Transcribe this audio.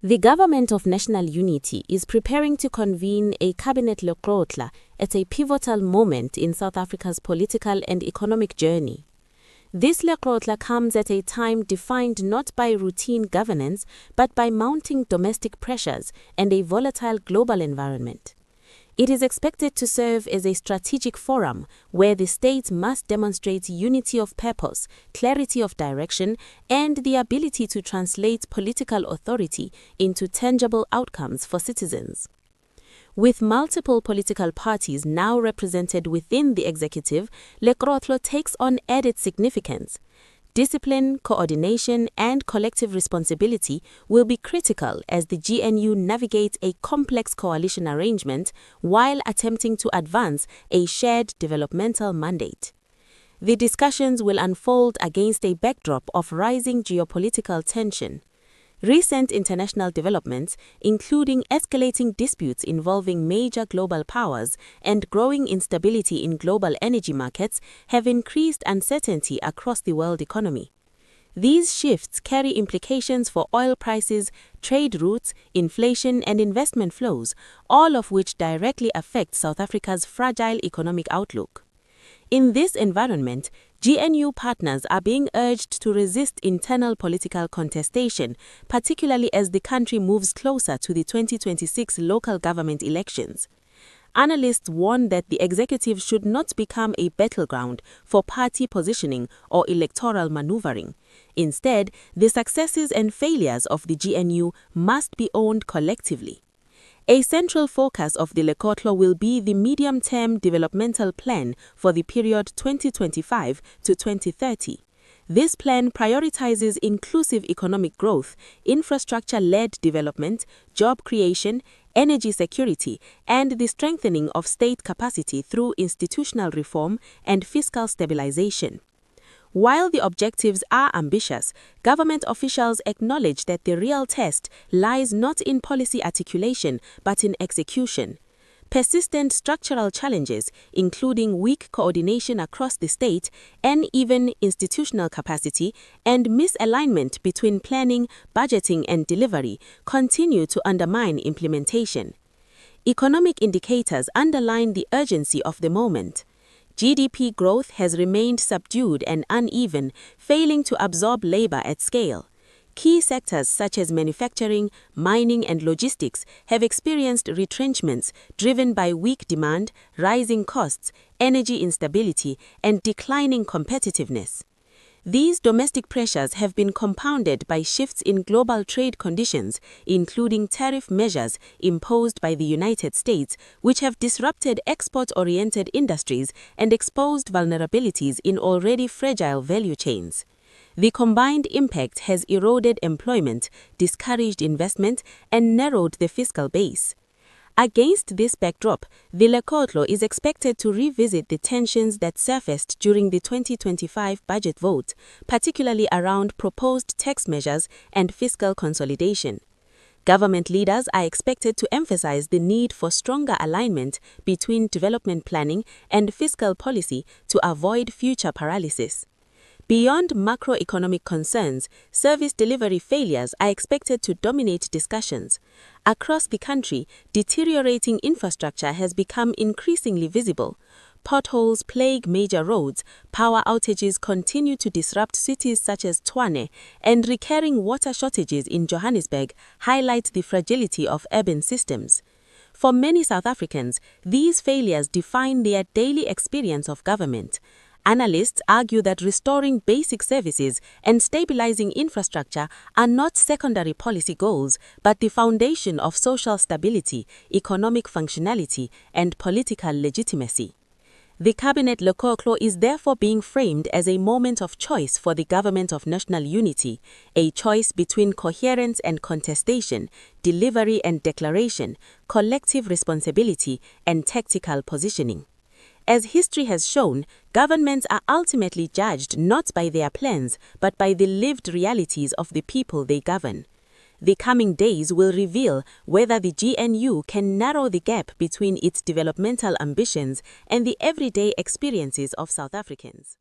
The Government of National Unity is preparing to convene a cabinet Lekgotla at a pivotal moment in South Africa's political and economic journey. This Lekgotla comes at a time defined not by routine governance but by mounting domestic pressures and a volatile global environment. It is expected to serve as a strategic forum where the state must demonstrate unity of purpose, clarity of direction, and the ability to translate political authority into tangible outcomes for citizens. With multiple political parties now represented within the executive, Lekgotla takes on added significance. Discipline, coordination, and collective responsibility will be critical as the GNU navigates a complex coalition arrangement while attempting to advance a shared developmental mandate. The discussions will unfold against a backdrop of rising geopolitical tension. Recent international developments, including escalating disputes involving major global powers and growing instability in global energy markets, have increased uncertainty across the world economy. These shifts carry implications for oil prices, trade routes, inflation, and investment flows, all of which directly affect South Africa's fragile economic outlook. In this environment, GNU partners are being urged to resist internal political contestation, particularly as the country moves closer to the 2026 local government elections. Analysts warn that the executive should not become a battleground for party positioning or electoral maneuvering. Instead, the successes and failures of the GNU must be owned collectively. A central focus of the Lekgotla will be the medium-term developmental plan for the period 2025 to 2030. This plan prioritizes inclusive economic growth, infrastructure-led development, job creation, energy security, and the strengthening of state capacity through institutional reform and fiscal stabilization. While the objectives are ambitious, government officials acknowledge that the real test lies not in policy articulation but in execution. Persistent structural challenges, including weak coordination across the state, uneven institutional capacity, and misalignment between planning, budgeting, and delivery, continue to undermine implementation. Economic indicators underline the urgency of the moment. GDP growth has remained subdued and uneven, failing to absorb labor at scale. Key sectors such as manufacturing, mining, and logistics have experienced retrenchments driven by weak demand, rising costs, energy instability, and declining competitiveness. These domestic pressures have been compounded by shifts in global trade conditions, including tariff measures imposed by the United States, which have disrupted export-oriented industries and exposed vulnerabilities in already fragile value chains. The combined impact has eroded employment, discouraged investment, and narrowed the fiscal base. Against this backdrop, the Lekgotla is expected to revisit the tensions that surfaced during the 2025 budget vote, particularly around proposed tax measures and fiscal consolidation. Government leaders are expected to emphasize the need for stronger alignment between development planning and fiscal policy to avoid future paralysis. Beyond macroeconomic concerns, service delivery failures are expected to dominate discussions. Across the country, deteriorating infrastructure has become increasingly visible. Potholes plague major roads, power outages continue to disrupt cities such as Tshwane, and recurring water shortages in Johannesburg highlight the fragility of urban systems. For many South Africans, these failures define their daily experience of government. Analysts argue that restoring basic services and stabilizing infrastructure are not secondary policy goals, but the foundation of social stability, economic functionality, and political legitimacy. The Cabinet Lekgotla is therefore being framed as a moment of choice for the Government of National Unity, a choice between coherence and contestation, delivery and declaration, collective responsibility, and tactical positioning. As history has shown, governments are ultimately judged not by their plans, but by the lived realities of the people they govern. The coming days will reveal whether the GNU can narrow the gap between its developmental ambitions and the everyday experiences of South Africans.